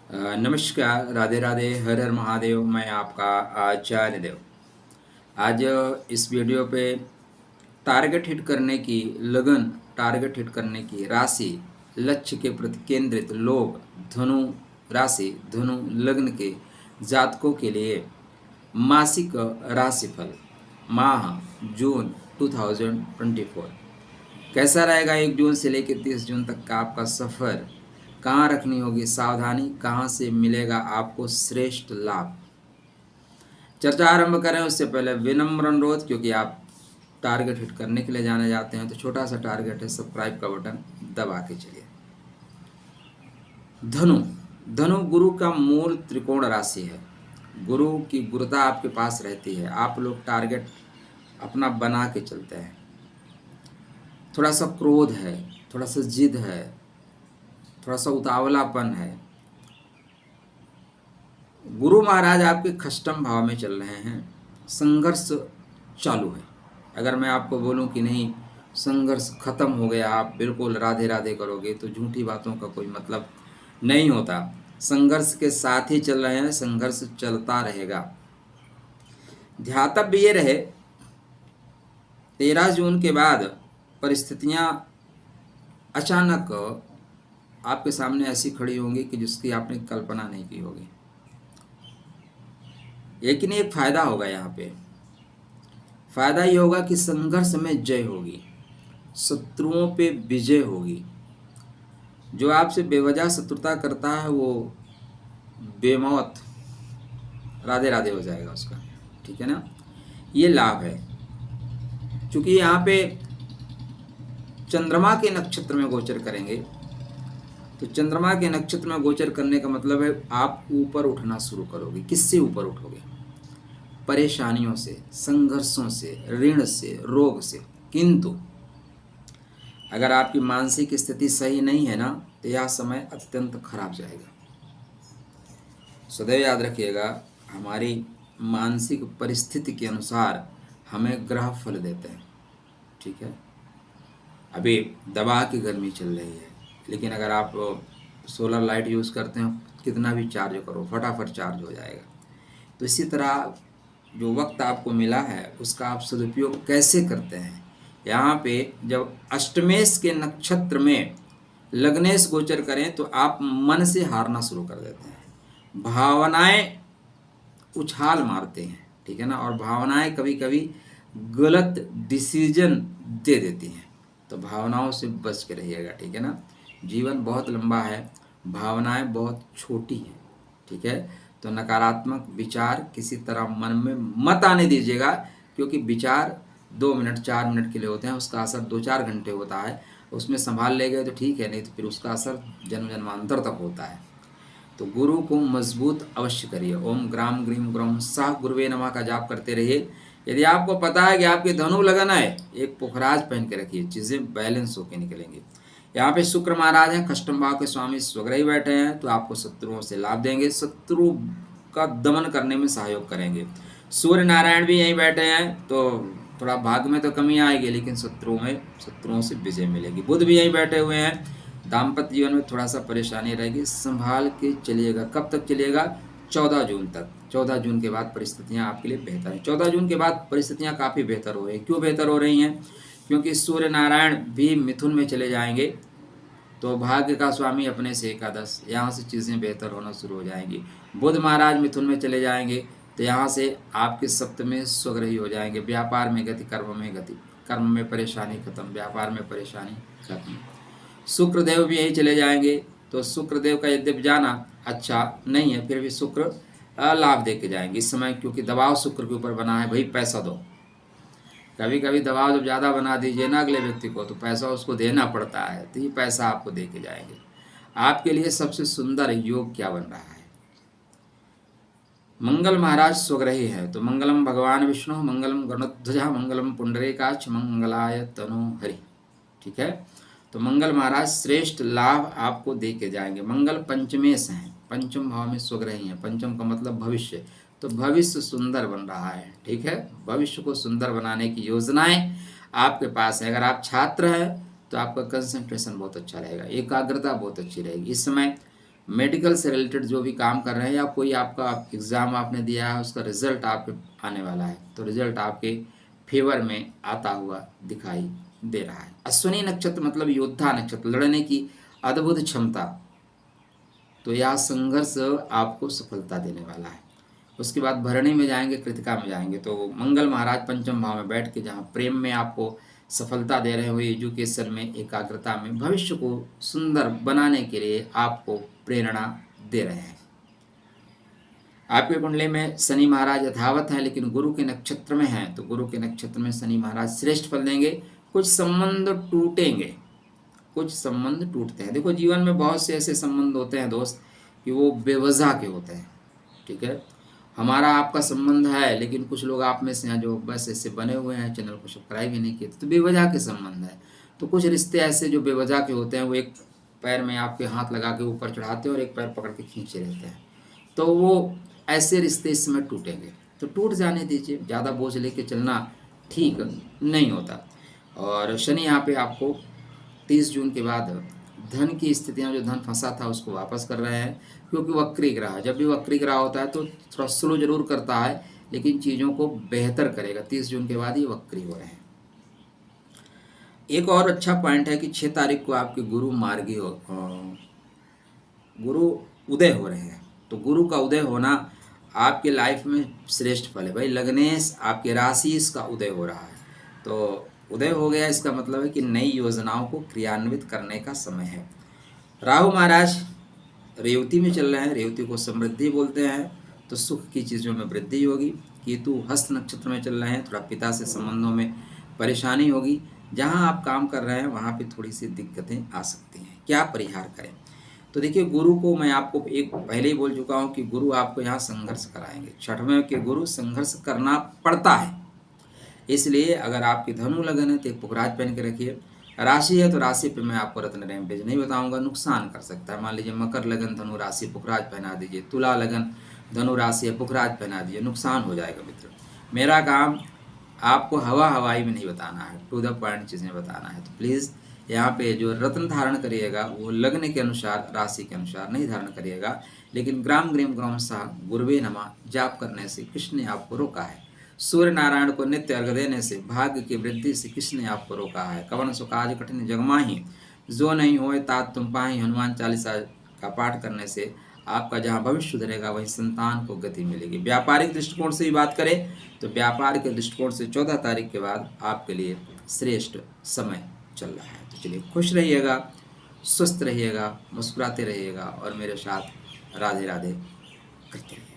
नमस्कार, राधे राधे, हर हर महादेव। मैं आपका आचार्य देव। आज इस वीडियो पे टारगेट हिट करने की लगन, टारगेट हिट करने की राशि, लक्ष्य के प्रति केंद्रित लोग, धनु राशि, धनु लग्न के जातकों के लिए मासिक राशिफल माह जून 2024 कैसा रहेगा। 1 जून से लेकर 30 जून तक का आपका सफ़र, कहाँ रखनी होगी सावधानी, कहाँ से मिलेगा आपको श्रेष्ठ लाभ। चर्चा आरंभ करें उससे पहले विनम्र अनुरोध, क्योंकि आप टारगेट हिट करने के लिए जाने जाते हैं तो छोटा सा टारगेट है, सब्सक्राइब का बटन दबा के चलिए। धनु, धनु गुरु का मूल त्रिकोण राशि है। गुरु की गुरुता आपके पास रहती है। आप लोग टारगेट अपना बना के चलते हैं। थोड़ा सा क्रोध है, थोड़ा सा जिद है, थोड़ा सा उतावलापन है। गुरु महाराज आपके खष्टम भाव में चल रहे हैं। संघर्ष चालू है। अगर मैं आपको बोलूं कि नहीं संघर्ष खत्म हो गया, आप बिल्कुल राधे राधे करोगे, तो झूठी बातों का कोई मतलब नहीं होता। संघर्ष के साथ ही चल रहे हैं, संघर्ष चलता रहेगा। ध्यातव्य ये रहे 13 जून के बाद परिस्थितियां अचानक आपके सामने ऐसी खड़ी होंगी कि जिसकी आपने कल्पना नहीं की होगी। लेकिन एक फायदा होगा। यहाँ पे फायदा ये होगा कि संघर्ष में जय होगी, शत्रुओं पे विजय होगी। जो आपसे बेवजह शत्रुता करता है वो बेमौत राधे राधे हो जाएगा उसका, ठीक है ना। ये लाभ है। क्योंकि यहाँ पे चंद्रमा के नक्षत्र में गोचर करेंगे, तो चंद्रमा के नक्षत्र में गोचर करने का मतलब है आप ऊपर उठना शुरू करोगे। किससे ऊपर उठोगे? परेशानियों से, संघर्षों से, ऋण से, रोग से। किंतु अगर आपकी मानसिक स्थिति सही नहीं है ना, तो यह समय अत्यंत खराब जाएगा। सदैव याद रखिएगा, हमारी मानसिक परिस्थिति के अनुसार हमें ग्रह फल देते हैं, ठीक है। अभी दबा की गर्मी चल रही है, लेकिन अगर आप सोलर लाइट यूज़ करते हो, कितना भी चार्ज करो फटाफट चार्ज हो जाएगा। तो इसी तरह जो वक्त आपको मिला है उसका आप सदुपयोग कैसे करते हैं। यहाँ पे जब अष्टमेश के नक्षत्र में लग्नेश गोचर करें तो आप मन से हारना शुरू कर देते हैं। भावनाएं उछाल मारते हैं, ठीक है ना। और भावनाएं कभी कभी गलत डिसीजन दे देती हैं, तो भावनाओं से बच के रहिएगा, ठीक है ना। जीवन बहुत लंबा है, भावनाएं बहुत छोटी हैं, ठीक है। तो नकारात्मक विचार किसी तरह मन में मत आने दीजिएगा, क्योंकि विचार 2 मिनट 4 मिनट के लिए होते हैं, उसका असर 2-4 घंटे होता है। उसमें संभाल ले गए तो ठीक है, नहीं तो फिर उसका असर जन्म जन्मांतर तक होता है। तो गुरु को मजबूत अवश्य करिए। ओम ग्राम ग्रीम ग्रम साह गुरुवे नमः का जाप करते रहिए। यदि आपको पता है कि आपके धनु लगन है, एक पुखराज पहन के रखिए, चीज़ें बैलेंस होकर निकलेंगी। यहाँ पे शुक्र महाराज हैं, खष्टम भाव के स्वामी स्वग्रही बैठे हैं, तो आपको शत्रुओं से लाभ देंगे, शत्रु का दमन करने में सहयोग करेंगे। सूर्य नारायण भी यहीं बैठे हैं, तो थोड़ा भाग्य में तो कमी आएगी, लेकिन शत्रुओं से विजय मिलेगी। बुध भी यहीं बैठे हुए हैं। दाम्पत्य जीवन में थोड़ा सा परेशानी रहेगी, संभाल के चलिएगा। कब तक चलिएगा? 14 जून तक। 14 जून के बाद परिस्थितियां आपके लिए बेहतर हैं। 14 जून के बाद परिस्थितियां काफ़ी बेहतर हो रही हैं। क्यों बेहतर हो रही हैं? क्योंकि सूर्य नारायण भी मिथुन में चले जाएंगे, तो भाग्य का स्वामी अपने से एकादश, यहाँ से चीज़ें बेहतर होना शुरू हो जाएंगी। बुध महाराज मिथुन में चले जाएंगे, तो यहाँ से आपके सप्तमें स्वग्रही हो जाएंगे। व्यापार में गति, कर्म में गति, कर्म में परेशानी खत्म, व्यापार में परेशानी खत्म। शुक्रदेव भी यही चले जाएंगे, तो शुक्रदेव का यद्यपि जाना अच्छा नहीं है, फिर भी शुक्र लाभ दे के जाएंगे इस समय, क्योंकि दबाव शुक्र के ऊपर बना है। भाई पैसा दो। कभी कभी दबाव जब ज़्यादा बना दीजिए ना अगले व्यक्ति को, तो पैसा उसको देना पड़ता है, तो ये पैसा आपको दे के जाएंगे। आपके लिए सबसे सुंदर योग क्या बन रहा है? मंगल महाराज स्वग्रही है, तो मंगलम भगवान विष्णु, मंगलम गरुड़ध्वजा, मंगलम पुंडरीकाक्ष, मंगलाय तनु हरि, ठीक है। तो मंगल महाराज श्रेष्ठ लाभ आपको दे के जाएंगे। मंगल पंचमेश हैं, पंचम भाव में स्वग्रही हैं। पंचम का मतलब भविष्य, तो भविष्य सुंदर बन रहा है, ठीक है। भविष्य को सुंदर बनाने की योजनाएं आपके पास है। अगर आप छात्र हैं तो आपका कंसंट्रेशन बहुत अच्छा रहेगा, एकाग्रता बहुत अच्छी रहेगी। इस समय मेडिकल से रिलेटेड जो भी काम कर रहे हैं, या कोई आपका एग्ज़ाम आपने दिया है उसका रिजल्ट आपके आने वाला है, तो रिजल्ट आपके फेवर में आता हुआ दिखाई दे रहा है। अश्विनी नक्षत्र मतलब योद्धा नक्षत्र, लड़ने की अद्भुत क्षमता, तो यह संघर्ष आपको सफलता देने वाला है। उसके बाद भरणी में जाएंगे, कृतिका में जाएंगे, तो मंगल महाराज पंचम भाव में बैठ के जहाँ प्रेम में आपको सफलता दे रहे हो, एजुकेशन में, एकाग्रता में, भविष्य को सुंदर बनाने के लिए आपको प्रेरणा दे रहे हैं। आपके कुंडली में शनि महाराज यथावत हैं, लेकिन गुरु के नक्षत्र में हैं, तो गुरु के नक्षत्र में शनि महाराज श्रेष्ठ फल देंगे। कुछ संबंध टूटेंगे, कुछ संबंध टूटते हैं। देखो जीवन में बहुत से ऐसे संबंध होते हैं दोस्त कि वो बेवजह के होते हैं, ठीक है। हमारा आपका संबंध है, लेकिन कुछ लोग आप में से हैं जो बस ऐसे बने हुए हैं, चैनल को सब्सक्राइब ही नहीं किए, तो बेवजह के संबंध है। तो कुछ रिश्ते ऐसे जो बेवजह के होते हैं, वो एक पैर में आपके हाथ लगा के ऊपर चढ़ाते हैं और एक पैर पकड़ के खींचे रहते हैं, तो वो ऐसे रिश्ते इस समय टूटेंगे। तो टूट जाने दीजिए, ज़्यादा बोझ लेके चलना ठीक नहीं होता। और शनि यहाँ पे आपको 30 जून के बाद धन की स्थितियाँ, जो धन फंसा था उसको वापस कर रहे हैं, क्योंकि वक्री ग्रह, जब भी वक्री ग्रह होता है तो थोड़ा स्लो जरूर करता है, लेकिन चीज़ों को बेहतर करेगा। 30 जून के बाद ये वक्री हो रहे हैं। एक और अच्छा पॉइंट है कि 6 तारीख को आपके गुरु मार्गी गुरु उदय हो रहे हैं, तो गुरु का उदय होना आपके लाइफ में श्रेष्ठ फल है भाई। लग्नेश आपके राशि इसका उदय हो रहा है, तो उदय हो गया, इसका मतलब है कि नई योजनाओं को क्रियान्वित करने का समय है। राहु महाराज रेवती में चल रहे हैं, रेवती को समृद्धि बोलते हैं, तो सुख की चीज़ों में वृद्धि होगी। केतु हस्त नक्षत्र में चल रहे हैं, थोड़ा पिता से संबंधों में परेशानी होगी। जहां आप काम कर रहे हैं वहां पे थोड़ी सी दिक्कतें आ सकती हैं। क्या परिहार करें? तो देखिए, गुरु को मैं आपको एक पहले ही बोल चुका हूं कि गुरु आपको यहाँ संघर्ष कराएंगे। छठवें के गुरु संघर्ष करना पड़ता है, इसलिए अगर आपकी धनु लगन है तो एक पुखराज पहन के रखिए। राशि है तो राशि पे मैं आपको रत्न रैम्पेज नहीं बताऊंगा, नुकसान कर सकता है। मान लीजिए मकर लगन धनु राशि पुखराज पहना दीजिए, तुला लगन धनु राशि है पुखराज पहना दीजिए, नुकसान हो जाएगा मित्र। मेरा काम आपको हवाई में नहीं बताना है, टू द पॉइंट चीज़ें बताना है। तो प्लीज़ यहाँ पे जो रत्न धारण करिएगा वो लगने के अनुसार, राशि के अनुसार नहीं धारण करिएगा। लेकिन ग्राम ग्रीम ग्राम सा गुरुवे नमः जाप करने से किसने आपको रोका है? सूर्य नारायण को नित्य अर्घ देने से भाग्य की वृद्धि से किसने आपको रोका है? कवन सो काज कठिन जगमाही, जो नहीं होए तात तुम पाही। हनुमान चालीसा का पाठ करने से आपका जहाँ भविष्य सुधरेगा वहीं संतान को गति मिलेगी। व्यापारिक दृष्टिकोण से भी बात करें तो व्यापार के दृष्टिकोण से 14 तारीख के बाद आपके लिए श्रेष्ठ समय चल रहा है। तो चलिए, खुश रहिएगा, स्वस्थ रहिएगा, मुस्कुराते रहिएगा और मेरे साथ राधे राधे करते रहिएगा।